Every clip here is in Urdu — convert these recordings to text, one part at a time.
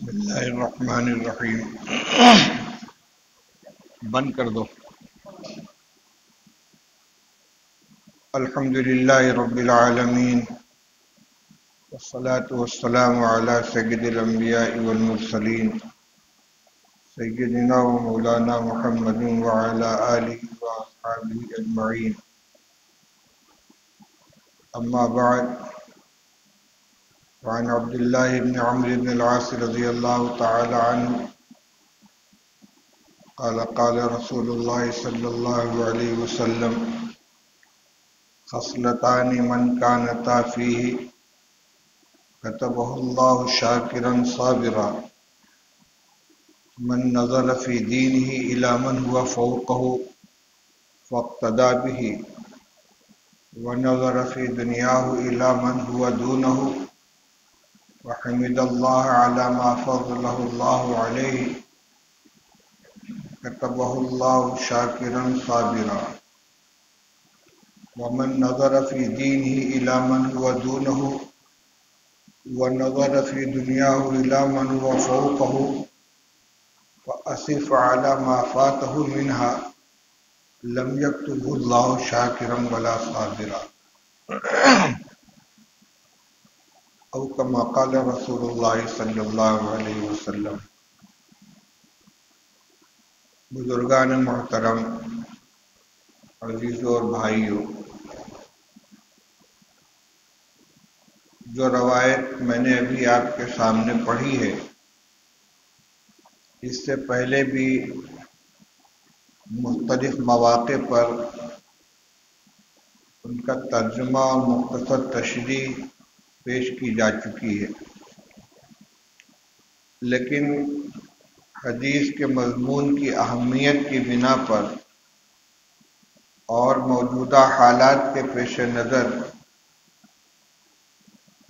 بسم اللہ الرحمن الرحیم. بند کر دو. الحمد للہ رب العالمین والصلاة والسلام علی سید الانبیاء والمرسلین سیدنا و مولانا محمد وعلی آلہ واصحابہ اجمعین. اما بعد، وعن عبد اللہ بن عمرو بن العاص رضی اللہ تعالی عنہ قال قال رسول اللہ صلی اللہ علیہ وسلم: خصلتان من كانتا فيه كتبه الله شاكرا صابرا: من نظر في دينه إلى من هو فوقه فاقتدى به، ونظر في دنياه إلى من هو دونه وحمد الله على ما فضله الله عليه كتبه الله شاكرا صابرا. ومن نظر في دينه إلى من هو دونه ونظر في دنياه إلى من هو فوقه فأسف على ما فاته منها لم يكتبه الله شاكرا ولا صابرا، او كما قال رسول اللہ صلی اللہ علیہ وسلم. بزرگان محترم، عزیزوں اور بھائیوں، جو روایت میں نے ابھی آپ کے سامنے پڑھی ہے، اس سے پہلے بھی مختلف مواقع پر ان کا ترجمہ اور مختصر تشریح پیش کی جا چکی ہے، لیکن حدیث کے مضمون کی اہمیت کی بنا پر اور موجودہ حالات کے پیش نظر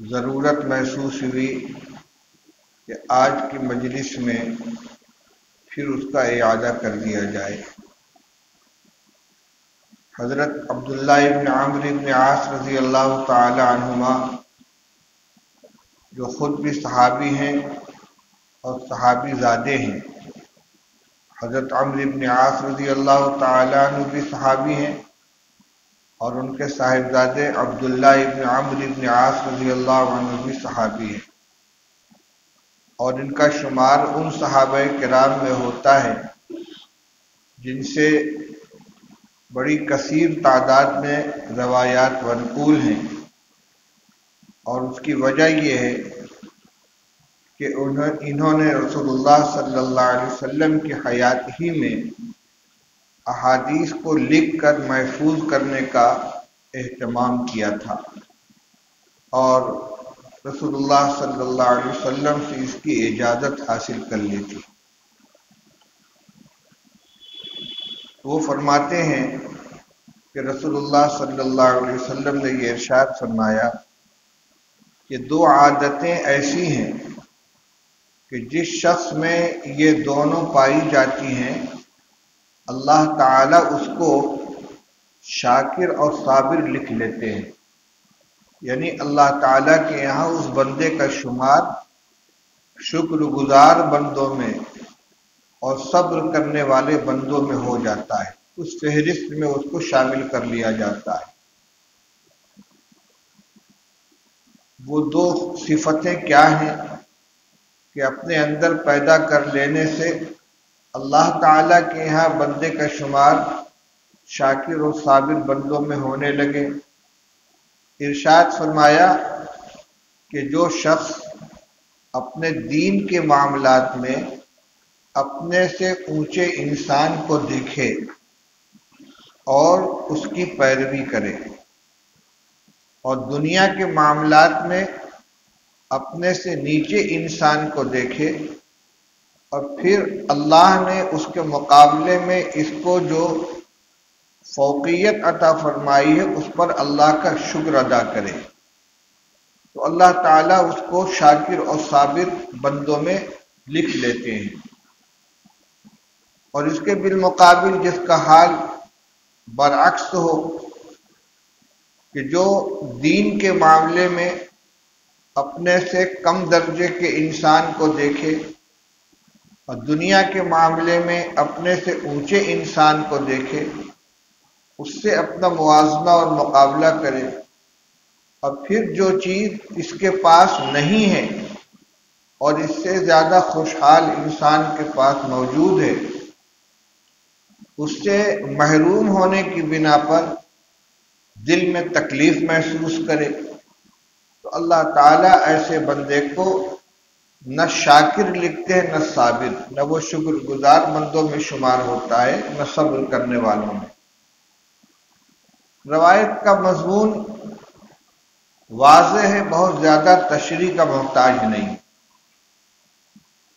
ضرورت محسوس ہوئی کہ آج کی مجلس میں پھر اس کا اعادہ کر دیا جائے. حضرت عبداللہ ابن عمرو بن عاص رضی اللہ تعالی عنہما، جو خود بھی صحابی ہیں اور صحابی زادے ہیں، حضرت عمرو بن عاص رضی اللہ تعالی عنہ بھی صحابی ہیں اور ان کے صاحبزادے عبداللہ ابن عمرو بن عاص رضی اللہ عنہ بھی صحابی ہیں، اور ان کا شمار ان صحابہ کرام میں ہوتا ہے جن سے بڑی کثیر تعداد میں روایات منقول ہیں. اور اس کی وجہ یہ ہے کہ انہوں نے رسول اللہ صلی اللہ علیہ وسلم کی حیات ہی میں احادیث کو لکھ کر محفوظ کرنے کا اہتمام کیا تھا، اور رسول اللہ صلی اللہ علیہ وسلم سے اس کی اجازت حاصل کر لی تھی. وہ فرماتے ہیں کہ رسول اللہ صلی اللہ علیہ وسلم نے یہ ارشاد فرمایا کہ دو عادتیں ایسی ہیں کہ جس شخص میں یہ دونوں پائی جاتی ہیں اللہ تعالیٰ اس کو شاکر اور صابر لکھ لیتے ہیں. یعنی اللہ تعالیٰ کے یہاں اس بندے کا شمار شکر گزار بندوں میں اور صبر کرنے والے بندوں میں ہو جاتا ہے، اس فہرست میں اس کو شامل کر لیا جاتا ہے. وہ دو صفتیں کیا ہیں کہ اپنے اندر پیدا کر لینے سے اللہ تعالیٰ کے یہاں بندے کا شمار شاکر اور صابر بندوں میں ہونے لگے. ارشاد فرمایا کہ جو شخص اپنے دین کے معاملات میں اپنے سے اونچے انسان کو دیکھے اور اس کی پیروی کرے، اور دنیا کے معاملات میں اپنے سے نیچے انسان کو دیکھے، اور پھر اللہ نے اس کے مقابلے میں اس کو جو فوقیت عطا فرمائی ہے اس پر اللہ کا شکر ادا کرے، تو اللہ تعالیٰ اس کو شاکر اور صابر بندوں میں لکھ لیتے ہیں. اور اس کے بالمقابل جس کا حال برعکس ہو کہ جو دین کے معاملے میں اپنے سے کم درجے کے انسان کو دیکھے اور دنیا کے معاملے میں اپنے سے اونچے انسان کو دیکھے، اس سے اپنا موازنہ اور مقابلہ کرے، اور پھر جو چیز اس کے پاس نہیں ہے اور اس سے زیادہ خوشحال انسان کے پاس موجود ہے، اس سے محروم ہونے کی بنا پر دل میں تکلیف محسوس کرے، تو اللہ تعالیٰ ایسے بندے کو نہ شاکر لکھتے ہیں نہ صابر، نہ وہ شکر گزار بندوں میں شمار ہوتا ہے نہ صبر کرنے والوں میں۔ روایت کا مضمون واضح ہے، بہت زیادہ تشریح کا محتاج نہیں۔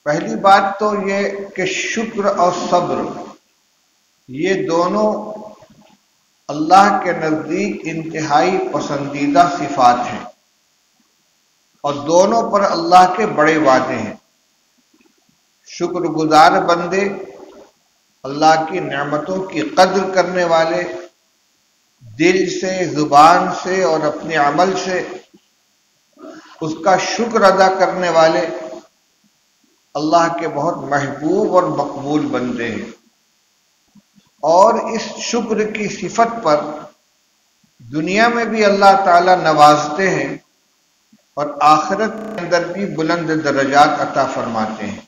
پہلی بات تو یہ کہ شکر اور صبر یہ دونوں اللہ کے نزدیک انتہائی پسندیدہ صفات ہیں، اور دونوں پر اللہ کے بڑے وعدے ہیں۔ شکر گزار بندے، اللہ کی نعمتوں کی قدر کرنے والے، دل سے، زبان سے اور اپنے عمل سے اس کا شکر ادا کرنے والے اللہ کے بہت محبوب اور مقبول بندے ہیں، اور اس شکر کی صفت پر دنیا میں بھی اللہ تعالیٰ نوازتے ہیں اور آخرت کے اندر بھی بلند درجات عطا فرماتے ہیں۔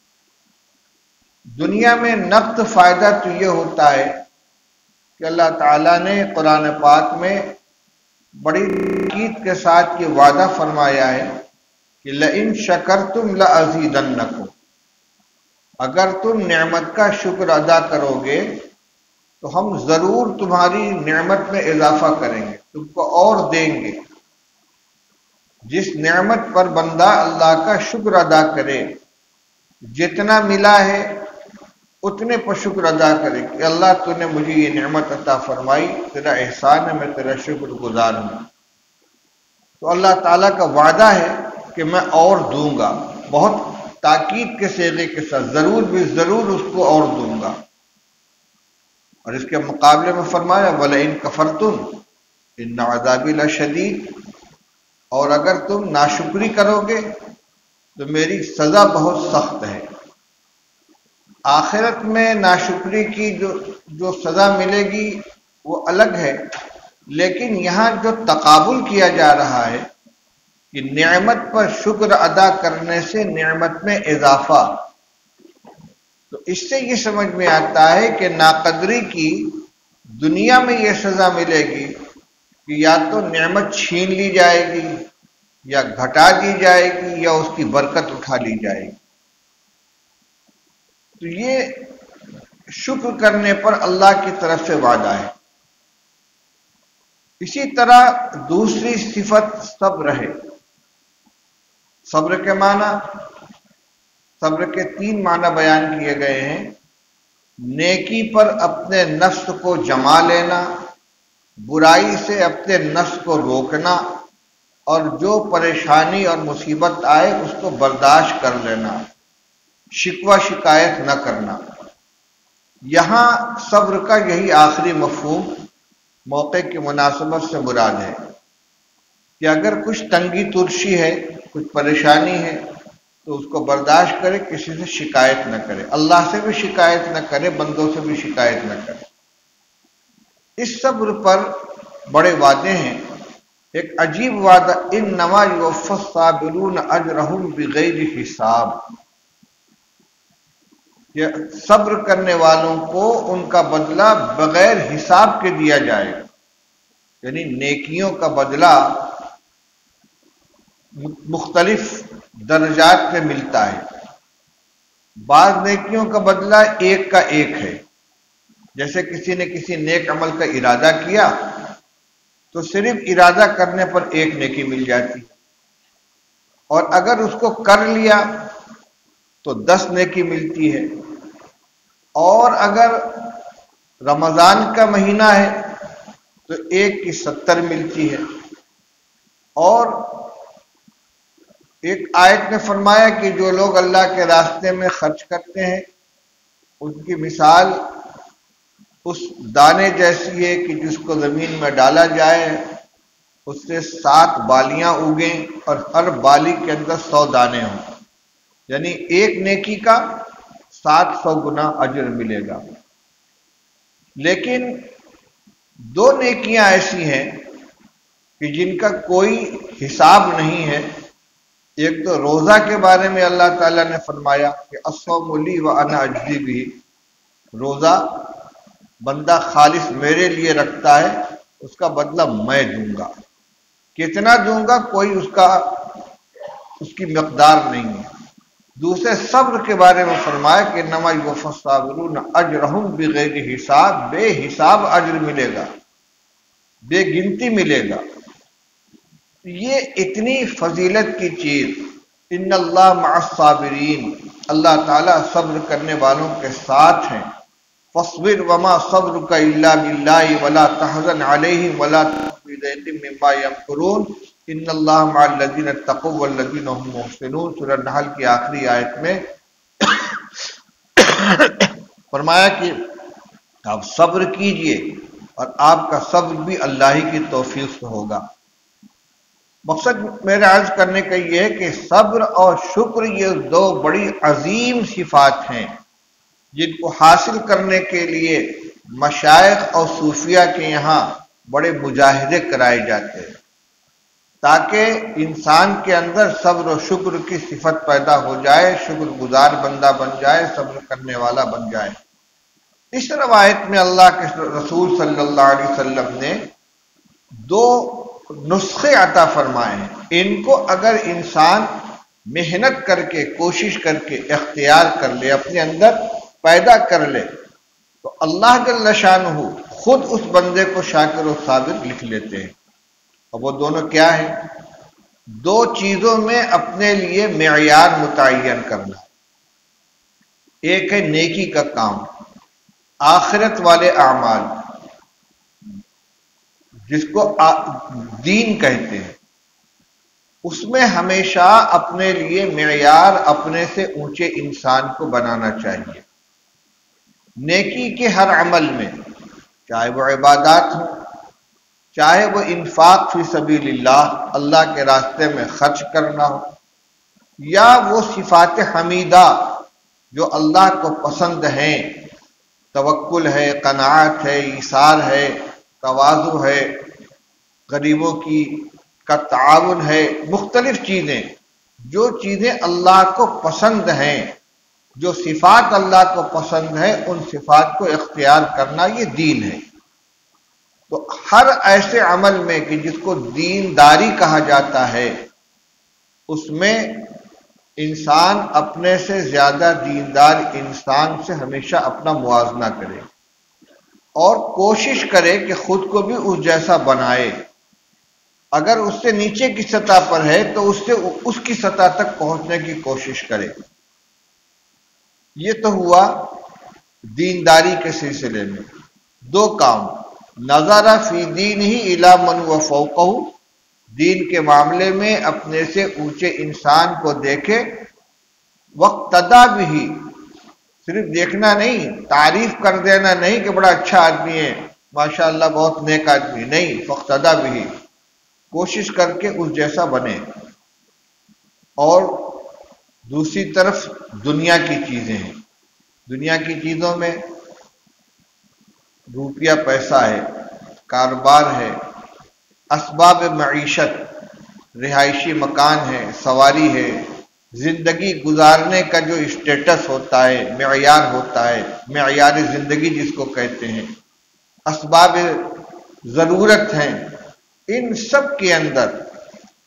دنیا میں نقد فائدہ تو یہ ہوتا ہے کہ اللہ تعالیٰ نے قرآن پاک میں بڑی تاکید کے ساتھ یہ وعدہ فرمایا ہے کہ لئن شکرتم لازیدنکم، اگر تم نعمت کا شکر ادا کرو گے تو ہم ضرور تمہاری نعمت میں اضافہ کریں گے، تم کو اور دیں گے۔ جس نعمت پر بندہ اللہ کا شکر ادا کرے، جتنا ملا ہے اتنے پر شکر ادا کرے کہ اللہ تو نے مجھے یہ نعمت عطا فرمائی، تیرا احسان ہے، میں تیرا شکر گزار ہوں۔ تو اللہ تعالیٰ کا وعدہ ہے کہ میں اور دوں گا، بہت تاکید کے صیغے کے ساتھ، ضرور بھی ضرور اس کو اور دوں گا۔ اور اس کے مقابلے میں فرمایا وَلَئِن كَفَرْتُمْ إِنَّ عَذَابِي لَشَدِيدٌ، اور اگر تم ناشکری کرو گے تو میری سزا بہت سخت ہے۔ آخرت میں ناشکری کی جو سزا ملے گی وہ الگ ہے، لیکن یہاں جو تقابل کیا جا رہا ہے کہ نعمت پر شکر ادا کرنے سے نعمت میں اضافہ، تو اس سے یہ سمجھ میں آتا ہے کہ ناقدری کی دنیا میں یہ سزا ملے گی کہ یا تو نعمت چھین لی جائے گی یا گھٹا دی جائے گی یا اس کی برکت اٹھا لی جائے گی۔ تو یہ شکر کرنے پر اللہ کی طرف سے وعدہ ہے۔ اسی طرح دوسری صفت صبر ہے۔ صبر کے معنی، صبر کے 3 معنی بیان کیے گئے ہیں۔ نیکی پر اپنے نفس کو جما لینا، برائی سے اپنے نفس کو روکنا، اور جو پریشانی اور مصیبت آئے اس کو برداشت کر لینا، شکوہ شکایت نہ کرنا۔ یہاں صبر کا یہی آخری مفہوم موقع کی مناسبت سے مراد ہے کہ اگر کچھ تنگی ترشی ہے، کچھ پریشانی ہے تو اس کو برداشت کرے، کسی سے شکایت نہ کرے، اللہ سے بھی شکایت نہ کرے، بندوں سے بھی شکایت نہ کرے۔ اس صبر پر بڑے وعدے ہیں۔ ایک عجیب وعدہ، انما یوفی الصابرون اجرہم بغیر حساب، کہ صبر کرنے والوں کو ان کا بدلہ بغیر حساب کے دیا جائے گا، یعنی نیکیوں کا بدلہ مختلف درجات میں ملتا ہے۔ بعض نیکیوں کا بدلہ ایک کا ایک ہے، جیسے کسی نے کسی نیک عمل کا ارادہ کیا تو صرف ارادہ کرنے پر 1 نیکی مل جاتی، اور اگر اس کو کر لیا تو 10 نیکی ملتی ہے، اور اگر رمضان کا مہینہ ہے تو 1 کی 70 ملتی ہے۔ اور ایک آیت نے فرمایا کہ جو لوگ اللہ کے راستے میں خرچ کرتے ہیں ان کی مثال اس دانے جیسی ہے کہ جس کو زمین میں ڈالا جائے اس سے 7 بالیاں اگیں اور ہر بالی کے اندر 100 دانے ہوں، یعنی ایک نیکی کا 700 گنا اجر ملے گا۔ لیکن 2 نیکیاں ایسی ہیں کہ جن کا کوئی حساب نہیں ہے۔ ایک تو روزہ کے بارے میں اللہ تعالیٰ نے فرمایا کہ الصوم لی وانا اجزی بہ، روزہ بندہ خالص میرے لیے رکھتا ہے، اس کا بدلہ میں دوں گا۔ کتنا دوں گا کوئی اس کی مقدار نہیں ہے۔ دوسرے صبر کے بارے میں فرمایا کہ انما یوفی الصابرون اجرہم بغیر حساب، بے حساب اجر ملے گا، بے گنتی ملے گا۔ یہ اتنی فضیلت کی چیز، ان اللہ مع الصابرین، اللہ تعالیٰ صبر کرنے والوں کے ساتھ ہیں۔ فاصبر وما صبرک الا باللہ ولا تحزن علیہم ولا تک فی ضیق مما یمکرون ان اللہ مع الذین اتقوا والذین هم محسنون۔ سورہ نحل کی آخری آیت میں فرمایا کہ آپ صبر کیجئے اور آپ کا صبر بھی اللہ ہی کی توفیق سے ہوگا۔ مقصد میرے عرض کرنے کا یہ ہے کہ صبر اور شکر یہ 2 بڑی عظیم صفات ہیں جن کو حاصل کرنے کے لیے مشائخ اور صوفیہ کے یہاں بڑے مجاہدے کرائے جاتے ہیں، تاکہ انسان کے اندر صبر و شکر کی صفت پیدا ہو جائے، شکر گزار بندہ بن جائے، صبر کرنے والا بن جائے۔ اس روایت میں اللہ کے رسول صلی اللہ علیہ وسلم نے 2 نسخے عطا فرمائے ہیں۔ ان کو اگر انسان محنت کر کے، کوشش کر کے اختیار کر لے، اپنے اندر پیدا کر لے، تو اللہ جل شانہ خود اس بندے کو شاکر و صابر لکھ لیتے ہیں۔ اور وہ دونوں کیا ہیں؟ 2 چیزوں میں اپنے لیے معیار متعین کرنا۔ ایک ہے نیکی کا کام، آخرت والے اعمال جس کو دین کہتے ہیں، اس میں ہمیشہ اپنے لیے معیار اپنے سے اونچے انسان کو بنانا چاہیے۔ نیکی کے ہر عمل میں، چاہے وہ عبادات ہوں، چاہے وہ انفاق فی سبیل اللہ، اللہ کے راستے میں خرچ کرنا ہو، یا وہ صفات حمیدہ جو اللہ کو پسند ہیں، توکل ہے، قناعت ہے، ایثار ہے، تواضع ہے، غریبوں کا تعاون ہے، مختلف چیزیں، جو چیزیں اللہ کو پسند ہیں، جو صفات اللہ کو پسند ہیں، ان صفات کو اختیار کرنا یہ دین ہے۔ تو ہر ایسے عمل میں کہ جس کو دینداری کہا جاتا ہے، اس میں انسان اپنے سے زیادہ دیندار انسان سے ہمیشہ اپنا موازنہ کرے اور کوشش کرے کہ خود کو بھی اس جیسا بنائے۔ اگر اس سے نیچے کی سطح پر ہے تو اس کی سطح تک پہنچنے کی کوشش کرے۔ یہ تو ہوا دینداری کے سلسلے میں۔ 2 کام، نظر فی دینہ الی من هو فوقہ، دین کے معاملے میں اپنے سے اونچے انسان کو دیکھے، واقتدی بہ، صرف دیکھنا نہیں، تعریف کر دینا نہیں کہ بڑا اچھا آدمی ہے، ماشاءاللہ بہت نیک آدمی، نہیں، واقتدی بہ، کوشش کر کے اس جیسا بنے۔ اور دوسری طرف دنیا کی چیزیں ہیں، دنیا کی چیزوں میں روپیہ پیسہ ہے، کاروبار ہے، اسباب معیشت، رہائشی مکان ہے، سواری ہے، زندگی گزارنے کا جو اسٹیٹس ہوتا ہے، معیار ہوتا ہے، معیار زندگی جس کو کہتے ہیں، اسباب ضرورت ہیں، ان سب کے اندر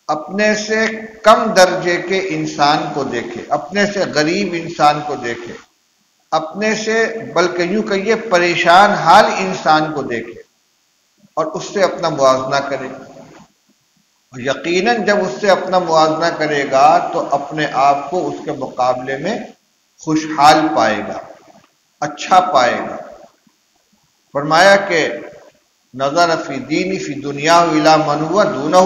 اپنے سے کم درجے کے انسان کو دیکھے، اپنے سے غریب انسان کو دیکھے، اپنے سے بلکہ یوں کہیے پریشان حال انسان کو دیکھے اور اس سے اپنا موازنہ کرے۔ یقیناً جب اس سے اپنا موازنہ کرے گا تو اپنے آپ کو اس کے مقابلے میں خوشحال پائے گا، اچھا پائے گا۔ فرمایا کہ نظر فی دینی فی دنیا الی من هو دونہ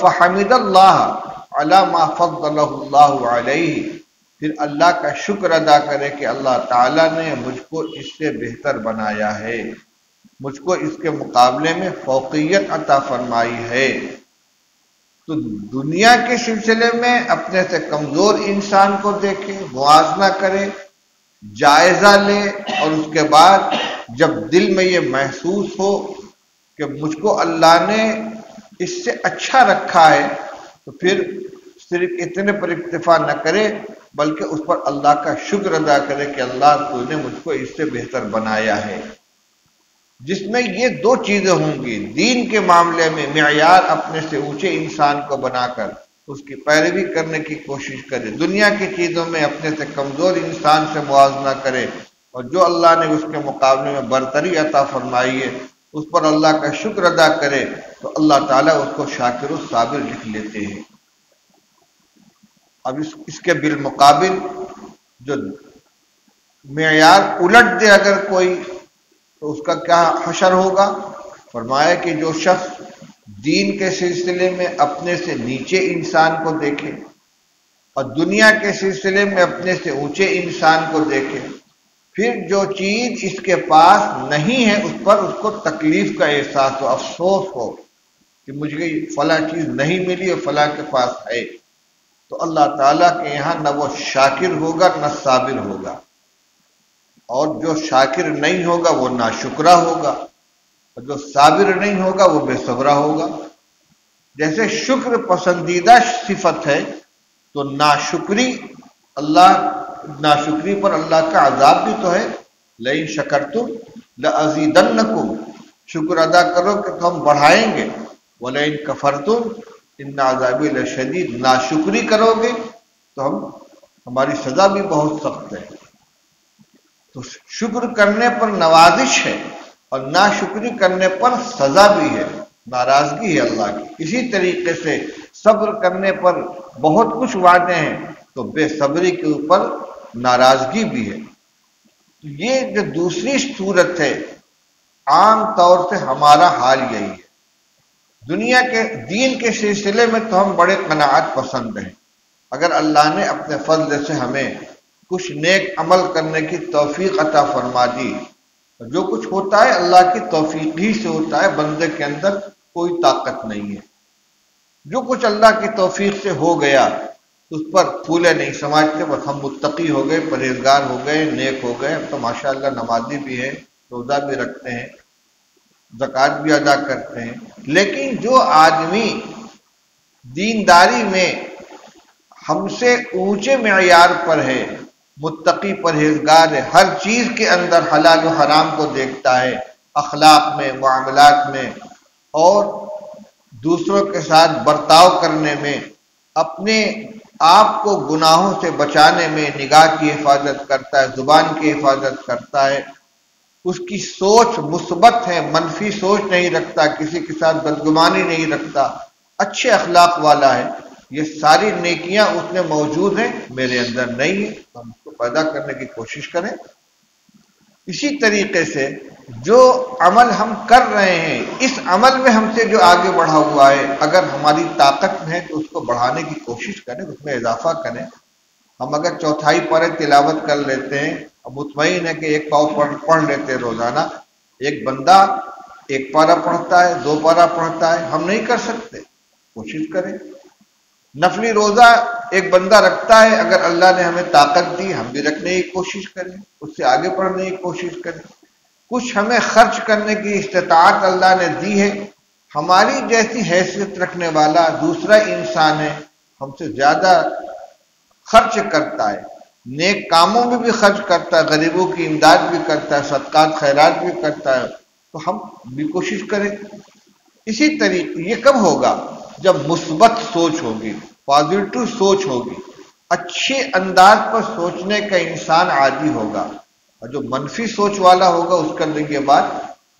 فحمد اللہ علی ما فضلہ اللہ علیہ، پھر اللہ کا شکر ادا کرے کہ اللہ تعالیٰ نے مجھ کو اس سے بہتر بنایا ہے۔ مجھ کو اس کے مقابلے میں فوقیت عطا فرمائی ہے۔ تو دنیا کے سلسلے میں اپنے سے کمزور انسان کو دیکھے، موازنہ کرے، جائزہ لے، اور اس کے بعد جب دل میں یہ محسوس ہو کہ مجھ کو اللہ نے اس سے اچھا رکھا ہے، تو پھر صرف اتنے پر اکتفا نہ کرے بلکہ اس پر اللہ کا شکر ادا کرے کہ اللہ تو نے مجھ کو اس سے بہتر بنایا ہے۔ جس میں یہ دو چیزیں ہوں گی، دین کے معاملے میں معیار اپنے سے اونچے انسان کو بنا کر اس کی پیروی کرنے کی کوشش کرے، دنیا کی چیزوں میں اپنے سے کمزور انسان سے موازنہ کرے، اور جو اللہ نے اس کے مقابلے میں برتری عطا فرمائی ہے اس پر اللہ کا شکر ادا کرے، تو اللہ تعالیٰ اس کو شاکر و صابر لکھ لیتے ہیں۔ اب اس کے بالمقابل جو معیار الٹ دے اگر کوئی، تو اس کا کیا حشر ہوگا؟ فرمایا کہ جو شخص دین کے سلسلے میں اپنے سے نیچے انسان کو دیکھے اور دنیا کے سلسلے میں اپنے سے اونچے انسان کو دیکھے، پھر جو چیز اس کے پاس نہیں ہے اس پر اس کو تکلیف کا احساس ہو، افسوس ہو کہ مجھے فلاں چیز نہیں ملی اور فلاں کے پاس ہے، تو اللہ تعالیٰ کے یہاں نہ وہ شاکر ہوگا نہ صابر ہوگا، اور جو شاکر نہیں ہوگا وہ ناشکرہ ہوگا، اور جو صابر نہیں ہوگا وہ بے صبرہ ہوگا۔ جیسے شکر پسندیدہ صفت ہے، تو ناشکری پر اللہ کا عذاب بھی تو ہے۔ لئن شکرتم لازیدنکم، شکر ادا کرو کہ ہم بڑھائیں گے، ولئن کفرتم ان عذابی لشدید، ناشکری کرو گے تو ہماری سزا بھی بہت سخت ہے۔ تو شکر کرنے پر نوازش ہے اور ناشکری کرنے پر سزا بھی ہے، ناراضگی ہے اللہ کی۔ اسی طریقے سے صبر کرنے پر بہت کچھ وعدے ہیں، تو بے صبری کے اوپر ناراضگی بھی ہے۔ یہ جو دوسری صورت ہے، عام طور سے ہمارا حال یہی ہے۔ دنیا کے دین کے سلسلے میں تو ہم بڑے قناعت پسند ہیں، اگر اللہ نے اپنے فضل سے ہمیں کچھ نیک عمل کرنے کی توفیق عطا فرما دی، جو کچھ ہوتا ہے اللہ کی توفیق ہی سے ہوتا ہے، بندے کے اندر کوئی طاقت نہیں ہے۔ جو کچھ اللہ کی توفیق سے ہو گیا اس پر پھولے نہیں سماجتے، بس ہم متقی ہو گئے، پرہیزگار ہو گئے، نیک ہو گئے، ہم تو ماشاءاللہ نمازی بھی ہیں، روزہ بھی رکھتے ہیں، زکوٰۃ بھی ادا کرتے ہیں۔ لیکن جو آدمی دینداری میں ہم سے اونچے معیار پر ہے، متقی پرہیزگار ہے، ہر چیز کے اندر حلال و حرام کو دیکھتا ہے، اخلاق میں، معاملات میں، اور دوسروں کے ساتھ برتاؤ کرنے میں، اپنے آپ کو گناہوں سے بچانے میں نگاہ کی حفاظت کرتا ہے، زبان کی حفاظت کرتا ہے، اس کی سوچ مثبت ہے، منفی سوچ نہیں رکھتا، کسی کے ساتھ بدگمانی نہیں رکھتا، اچھے اخلاق والا ہے، یہ ساری نیکیاں اس میں موجود ہیں، میرے اندر نہیں ہے، تو ہم اس کو پیدا کرنے کی کوشش کریں۔ اسی طریقے سے جو عمل ہم کر رہے ہیں، اس عمل میں ہم سے جو آگے بڑھا ہوا ہے، اگر ہماری طاقت میں ہے تو اس کو بڑھانے کی کوشش کریں، اس میں اضافہ کریں۔ ہم اگر چوتھائی پارے تلاوت کر لیتے ہیں اور مطمئن ہے کہ ایک پاؤ پڑھ لیتے ہیں روزانہ، ایک بندہ ایک پارہ پڑھتا ہے، 2 پارہ پڑھتا ہے، ہم نہیں کر سکتے، کوشش کریں۔ نفلی روزہ ایک بندہ رکھتا ہے، اگر اللہ نے ہمیں طاقت دی ہم بھی رکھنے کی کوشش کریں، اس سے آگے بڑھنے کی کوشش کریں۔ کچھ ہمیں خرچ کرنے کی استطاعت اللہ نے دی ہے، ہماری جیسی حیثیت رکھنے والا دوسرا انسان ہے، ہم سے زیادہ خرچ کرتا ہے، نیک کاموں میں بھی خرچ کرتا ہے، غریبوں کی امداد بھی کرتا ہے، صدقات خیرات بھی کرتا ہے، تو ہم بھی کوشش کریں۔ اسی طریقے یہ کب ہوگا؟ جب مثبت سوچ ہوگی، پازیٹو سوچ ہوگی، اچھے انداز پر سوچنے کا انسان عادی ہوگا، اور جو منفی سوچ والا ہوگا اس کے اندر یہ بات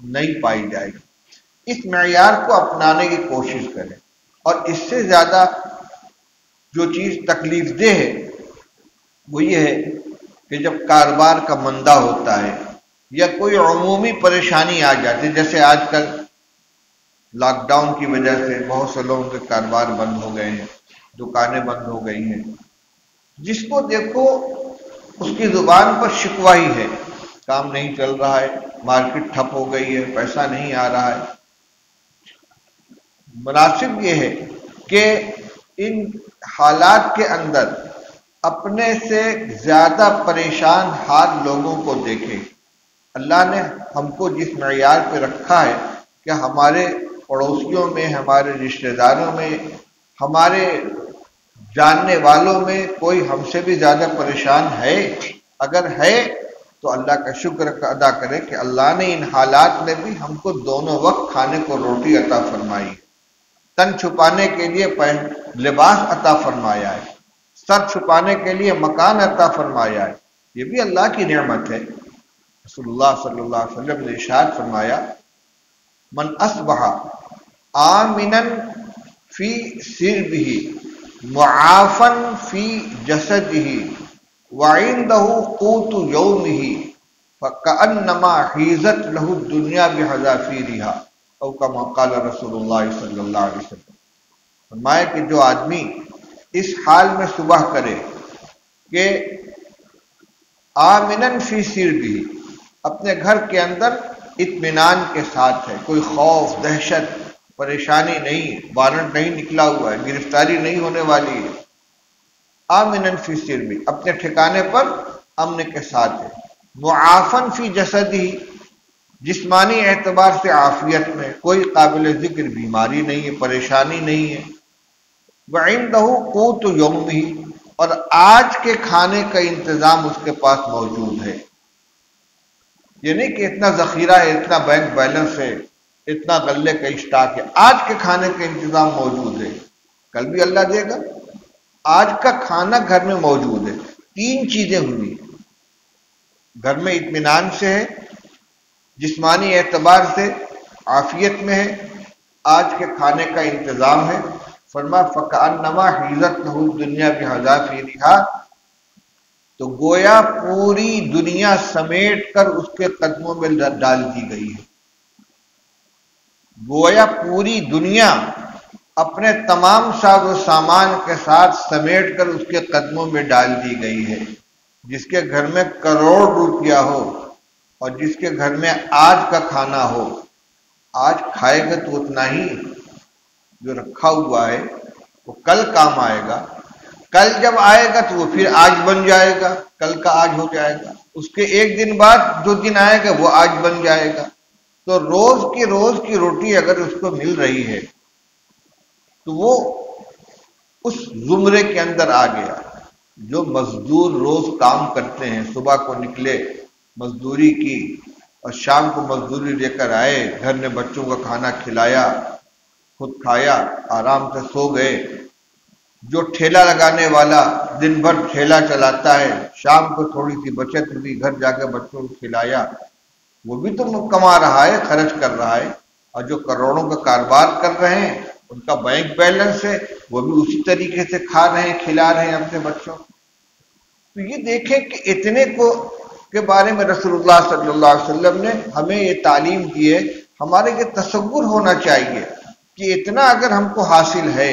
نہیں پائی جائے گی۔ اس معیار کو اپنانے کی کوشش کریں، اور اس سے زیادہ جو چیز تکلیف دہ ہے وہ یہ ہے کہ جب کاروبار کا مندہ ہوتا ہے یا کوئی عمومی پریشانی آ جاتی ہے، جیسے آج کل لاک ڈاؤن کی وجہ سے بہت سے لوگوں کے کاروبار بند ہو گئے ہیں، دکانیں بند ہو گئی ہیں، جس کو دیکھو اس کی زبان پر شکوہ ہی ہے، کام نہیں چل رہا ہے، مارکیٹ ٹھپ ہو گئی ہے، پیسہ نہیں آ رہا ہے۔ مناسب یہ ہے کہ ان حالات کے اندر اپنے سے زیادہ پریشان حال لوگوں کو دیکھیں۔ اللہ نے ہم کو جس معیار پہ رکھا ہے کہ ہمارے پڑوسیوں میں، ہمارے رشتہ داروں میں، ہمارے جاننے والوں میں کوئی ہم سے بھی زیادہ پریشان ہے، اگر ہے تو اللہ کا شکر ادا کرے کہ اللہ نے ان حالات میں بھی ہم کو دونوں وقت کھانے کو روٹی عطا فرمائی، تن چھپانے کے لیے لباس عطا فرمایا ہے، سر چھپانے کے لیے مکان عطا فرمایا ہے۔ یہ بھی اللہ کی نعمت ہے۔ رسول اللہ صلی اللہ علیہ وسلم نے ارشاد فرمایا، من اصبح آمنا فی سربہ معافا فی جسدہ وعندہ قوت یومہ فکأنما حیزت لہ الدنیا بحذافیرہا، او کما قال رسول اللہ صلی اللہ علیہ وسلم۔ فرمایا کہ جو آدمی اس حال میں صبح کرے کہ آمنن فی سربہ، اپنے گھر کے اندر اطمینان کے ساتھ ہے، کوئی خوف دہشت پریشانی نہیں، وارنٹ نہیں نکلا ہوا ہے، گرفتاری نہیں ہونے والی ہے، آمنن فی سربہ، اپنے ٹھکانے پر امن کے ساتھ ہے، معافن فی جسدہ، جسمانی اعتبار سے عافیت میں، کوئی قابل ذکر بیماری نہیں ہے، پریشانی نہیں ہے، وعندہ قوت یومہ، اور آج کے کھانے کا انتظام اس کے پاس موجود ہے۔ یہ نہیں کہ اتنا ذخیرہ ہے، اتنا بینک بیلنس ہے، اتنا غلے کا اسٹاک ہے، آج کے کھانے کا انتظام موجود ہے، کل بھی اللہ دے گا۔ آج کا کھانا گھر میں موجود ہے، تین چیزیں ہوئی، گھر میں اطمینان سے ہے، جسمانی اعتبار سے عافیت میں ہے، آج کے کھانے کا انتظام ہے۔ فرما فکأنما حیزت لہ الدنیا بحذافیرہا، تو گویا پوری دنیا سمیٹ کر اس کے قدموں میں ڈال دی گئی ہے، گویا پوری دنیا اپنے تمام ساز و سامان کے ساتھ سمیٹ کر اس کے قدموں میں ڈال دی گئی ہے۔ جس کے گھر میں کروڑ روپیہ ہو اور جس کے گھر میں آج کا کھانا ہو، آج کھائے گا تو اتنا ہی، جو رکھا ہوا ہے وہ کل کام آئے گا، کل جب آئے گا تو وہ پھر آج بن جائے گا، کل کا آج ہو جائے گا، اس کے ایک دن بعد جو دن آئے گا وہ آج بن جائے گا۔ تو روز کی روٹی اگر اس کو مل رہی ہے تو وہ اس زمرے کے اندر آ گیا۔ جو مزدور روز کام کرتے ہیں، صبح کو نکلے مزدوری کی اور شام کو مزدوری لے کر آئے، گھر میں بچوں کا کھانا کھلایا، خود کھایا، آرام سے سو گئے۔ جو ٹھیلا لگانے والا دن بھر ٹھیلا چلاتا ہے، شام کو تھوڑی سی بچت ہوئی، گھر جا کے بچوں کو کھلایا، وہ بھی تو کما رہا ہے، خرچ کر رہا ہے۔ اور جو کروڑوں کا کاروبار کر رہے ہیں، ان کا بینک بیلنس ہے، وہ بھی اسی طریقے سے کھا رہے ہیں، کھلا رہے ہیں اپنے بچوں کو۔ تو یہ دیکھیں کہ اتنے کو کے بارے میں رسول اللہ صلی اللہ علیہ وسلم نے ہمیں یہ تعلیم دی ہے۔ ہمارے یہ تصور ہونا چاہیے کہ اتنا اگر ہم کو حاصل ہے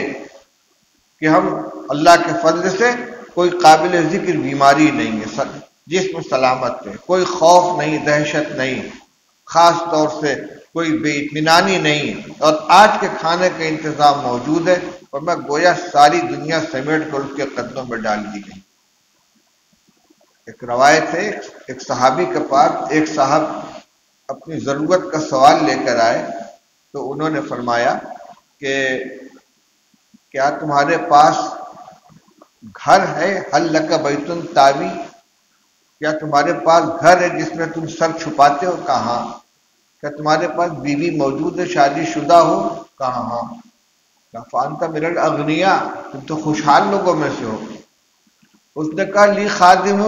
کہ ہم اللہ کے فضل سے کوئی قابل ذکر بیماری نہیں ہے، جسم سلامت ہے، کوئی خوف نہیں، دہشت نہیں، خاص طور سے کوئی بے اطمینانی نہیں، اور آج کے کھانے کا انتظام موجود ہے، اور میں گویا ساری دنیا سمیٹ کر اس کے قدموں میں ڈال دی گئی۔ ایک روایت ہے، ایک صحابی کے پاس ایک صاحب اپنی ضرورت کا سوال لے کر آئے، تو انہوں نے فرمایا کہ کیا تمہارے پاس گھر ہے، حل لک بیت تاوی، کیا تمہارے پاس گھر ہے جس میں تم سر چھپاتے ہو؟ کہاں؟ کیا تمہارے پاس بیوی موجود ہے، شادی شدہ ہو؟ کہاں؟ فانت من الاغنیاء، تم تو خوشحال لوگوں میں سے ہو۔ اس نے کہا لی خادم،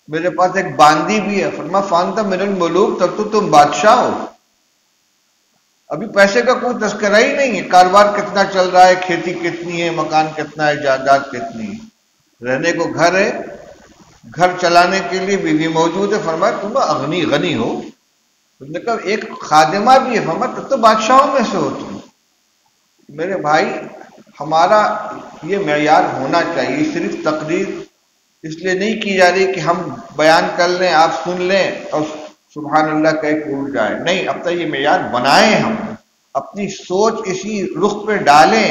میرے پاس ایک باندی بھی ہے۔ فرمایا فانت من الملوک، تب تو تم بادشاہ ہو۔ ابھی پیسے کا کوئی تذکرہ ہی نہیں ہے، کاروبار کتنا چل رہا ہے، کھیتی کتنی ہے، مکان کتنا ہے، جائیداد کتنی ہے، رہنے کو گھر ہے، گھر چلانے کے لیے بیوی موجود ہے۔ فرمایا تم غنی ہو۔ اس نے کہا ایک خادمہ بھی ہے۔ فرمایا تب تو بادشاہوں میں سے ہو تم۔ میرے بھائی، ہمارا یہ معیار ہونا چاہیے، صرف تقریر اس لیے نہیں کی جا رہی کہ ہم بیان کر لیں، آپ سن لیں اور سبحان اللہ کہہ کے اٹھ جائیں، نہیں، اب تک یہ معیار بنائیں، ہم اپنی سوچ اسی رخ پہ ڈالیں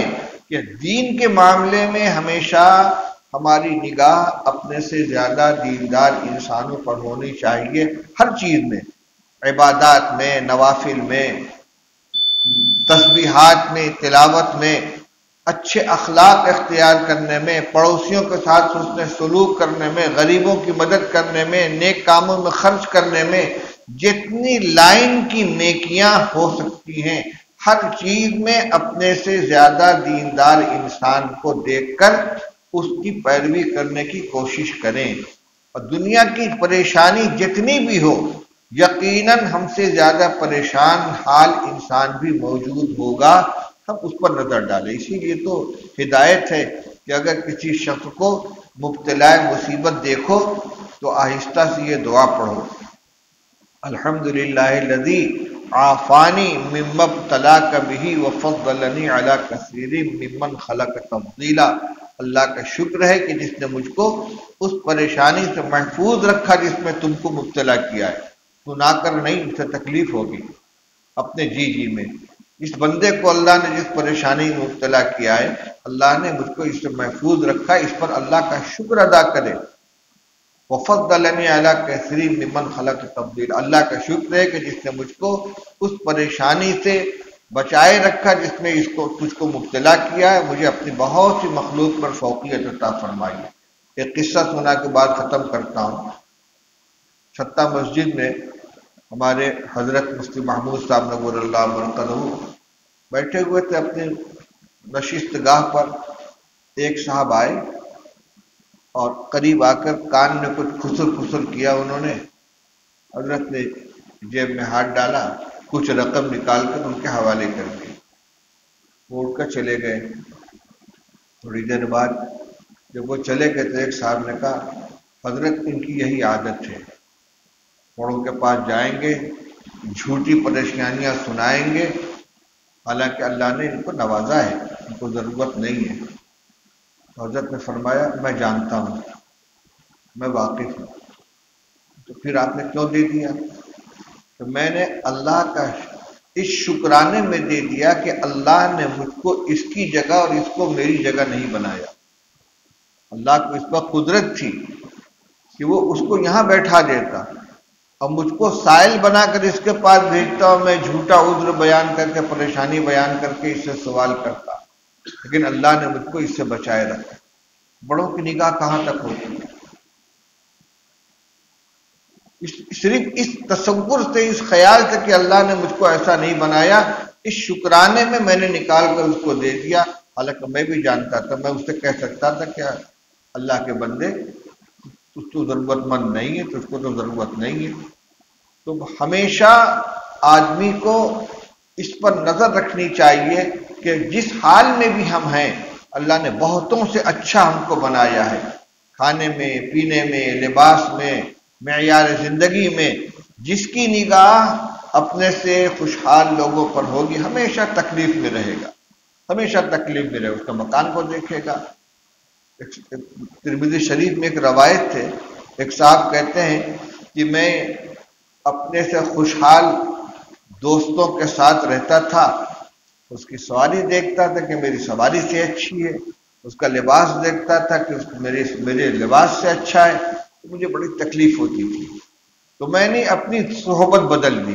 کہ دین کے معاملے میں ہمیشہ ہماری نگاہ اپنے سے زیادہ دیندار انسانوں پر ہونی چاہیے، ہر چیز میں، عبادات میں، نوافل میں، تسبیحات میں، تلاوت میں، اچھے اخلاق اختیار کرنے میں، پڑوسیوں کے ساتھ حسن سلوک کرنے میں، غریبوں کی مدد کرنے میں، نیک کاموں میں خرچ کرنے میں، جتنی لائن کی نیکیاں ہو سکتی ہیں ہر چیز میں اپنے سے زیادہ دیندار انسان کو دیکھ کر اس کی پیروی کرنے کی کوشش کریں، اور دنیا کی پریشانی جتنی بھی ہو یقیناً ہم سے زیادہ پریشان حال انسان بھی موجود ہوگا، ہم اس پر نظر ڈالیں۔ اسی لیے تو ہدایت ہے کہ اگر کسی شخص کو مبتلا مصیبت دیکھو تو آہستہ سے یہ دعا پڑھو، الحمدللہ الذی عافانی مما ابتلاک بہ وفضلنی علی کثیر ممن خلق تفضیلا، اللہ کا شکر ہے کہ جس نے مجھ کو اس پریشانی سے محفوظ رکھا جس میں تم کو مبتلا کیا ہے، سنا کر نہیں، اسے تکلیف ہوگی اپنے جی میں، اس بندے کو اللہ نے جس پریشانی میں مبتلا کیا ہے اللہ نے مجھ کو اس سے محفوظ رکھا، اس پر اللہ کا شکر ادا کرے، وفضلنی علی کثیر ممن خلق تفضیلا، اللہ کا شکر ہے کہ جس نے مجھ کو اس پریشانی سے بچائے رکھا جس میں تجھ کو مبتلا کیا ہے، مجھے اپنی بہت سی مخلوق پر فوقیت عطا فرمائی ہے۔ ایک قصہ سنا کے بعد ختم کرتا ہوں۔ چھتہ مسجد میں ہمارے حضرت مفتی محمود صاحب نور اللہ مرقدہ بیٹھے ہوئے تھے اپنی نشست گاہ پر، ایک صاحب آئے اور قریب آ کر کان میں کچھ خسر خسر کیا انہوں نے، حضرت نے جیب میں ہاتھ ڈالا، کچھ رقم نکال کر ان کے حوالے کر دی، وہ اٹھ کر چلے گئے۔ تھوڑی دیر بعد جب وہ چلے گئے تو ایک صاحب نے کہا حضرت ان کی یہی عادت ہے، بڑوں کے پاس جائیں گے، جھوٹی پریشانیاں سنائیں گے، حالانکہ اللہ نے ان کو نوازا ہے، ان کو ضرورت نہیں ہے۔ حضرت نے فرمایا میں جانتا ہوں، میں واقف ہوں، تو پھر آپ نے کیوں دے دیا؟ تو میں نے اللہ کا اس شکرانے میں دے دیا کہ اللہ نے مجھ کو اس کی جگہ اور اس کو میری جگہ نہیں بنایا، اللہ کو اس پر قدرت تھی کہ وہ اس کو یہاں بیٹھا دیتا اور مجھ کو سائل بنا کر اس کے پاس بھیجتا اور میں جھوٹا عذر بیان کر کے، پریشانی بیان کر کے اس سے سوال کرتا، لیکن اللہ نے مجھ کو اس سے بچائے رکھا۔ بڑوں کی نگاہ کہاں تک ہوتی ہے؟ صرف اس تصور سے، اس خیال سے کہ اللہ نے مجھ کو ایسا نہیں بنایا، اس شکرانے میں نے نکال کر اس کو دے دیا، حالانکہ میں بھی جانتا تھا، میں اس سے کہہ سکتا تھا کہ اللہ کے بندے تجھ تو ضرورت مند نہیں ہے، تجھ کو تو ضرورت نہیں ہے۔ تو ہمیشہ آدمی کو اس پر نظر رکھنی چاہیے کہ جس حال میں بھی ہم ہیں اللہ نے بہتوں سے اچھا ہم کو بنایا ہے، کھانے میں، پینے میں، لباس میں، معیار زندگی میں۔ جس کی نگاہ اپنے سے خوشحال لوگوں پر ہوگی ہمیشہ تکلیف میں رہے گا، ہمیشہ تکلیف میں رہے گا، اس کا مکان کو دیکھے گا۔ ترمذی شریف میں ایک روایت ہے، ایک صاحب کہتے ہیں کہ میں اپنے سے خوشحال دوستوں کے ساتھ رہتا تھا، اس کی سواری دیکھتا تھا کہ میری سواری سے اچھی ہے، اس کا لباس دیکھتا تھا کہ میرے لباس سے اچھا ہے، تو مجھے بڑی تکلیف ہوتی تھی، تو میں نے اپنی صحبت بدل دی،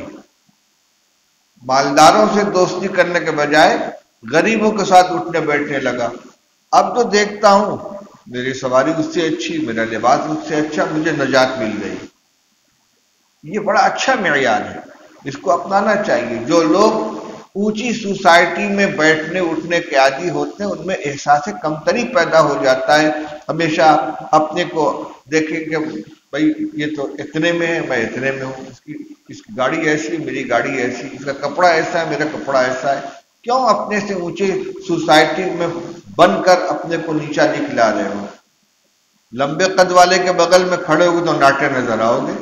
مالداروں سے دوستی کرنے کے بجائے غریبوں کے ساتھ اٹھنے بیٹھنے لگا۔ اب تو دیکھتا ہوں میری سواری اس سے اچھی، میرا لباس اس سے اچھا، مجھے نجات مل گئی۔ یہ بڑا اچھا معیار ہے، اس کو اپنانا چاہیے۔ جو لوگ اونچی سوسائٹی میں بیٹھنے اٹھنے کے عادی ہوتے ہیں ان میں احساس کمتری پیدا ہو جاتا ہے، ہمیشہ اپنے کو دیکھیں کہ بھائی یہ تو اتنے میں ہے، میں اتنے میں ہوں، اس کی گاڑی ایسی، میری گاڑی ایسی، اس کا کپڑا ایسا ہے، میرا کپڑا ایسا ہے۔ کیوں اپنے سے اونچی سوسائٹی میں بن کر اپنے کو نیچا دکھلا رہے ہو؟ لمبے قد والے کے بغل میں کھڑے ہوئے تو ناٹے نظر آؤ گے،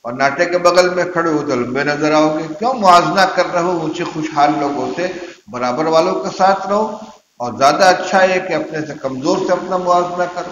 اور ناٹے کے بغل میں کھڑے ہو تو لمبے نظر آؤ گے۔ کیوں موازنہ کر رہے ہو اونچے خوشحال لوگوں سے؟ برابر والوں کے ساتھ رہو، اور زیادہ اچھا ہے کہ اپنے سے کمزور سے اپنا موازنہ کرو۔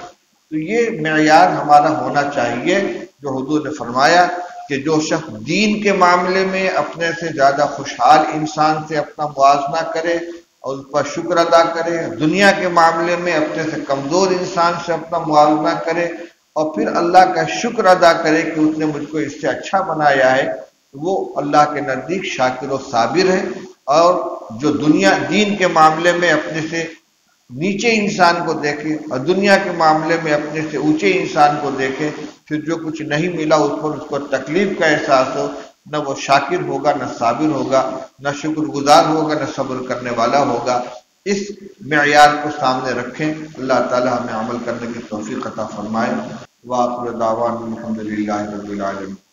تو یہ معیار ہمارا ہونا چاہیے جو حضور نے فرمایا کہ جو شخص دین کے معاملے میں اپنے سے زیادہ خوشحال انسان سے اپنا موازنہ کرے اور اس پر شکر ادا کرے، دنیا کے معاملے میں اپنے سے کمزور انسان سے اپنا موازنہ کرے اور پھر اللہ کا شکر ادا کرے کہ اس نے مجھ کو اس سے اچھا بنایا ہے، وہ اللہ کے نزدیک شاکر و صابر ہے۔ اور جو دین کے معاملے میں اپنے سے نیچے انسان کو دیکھے اور دنیا کے معاملے میں اپنے سے اونچے انسان کو دیکھے، پھر جو کچھ نہیں ملا اس پر اس کو تکلیف کا احساس ہو، نہ وہ شاکر ہوگا، نہ صابر ہوگا، نہ شکر گزار ہوگا، نہ صبر کرنے والا ہوگا۔ اس معیار کو سامنے رکھیں۔ اللہ تعالی ہمیں عمل کرنے کی توفیق عطا فرمائے۔ وآخر دعوانا الحمدللہ رب العالمین۔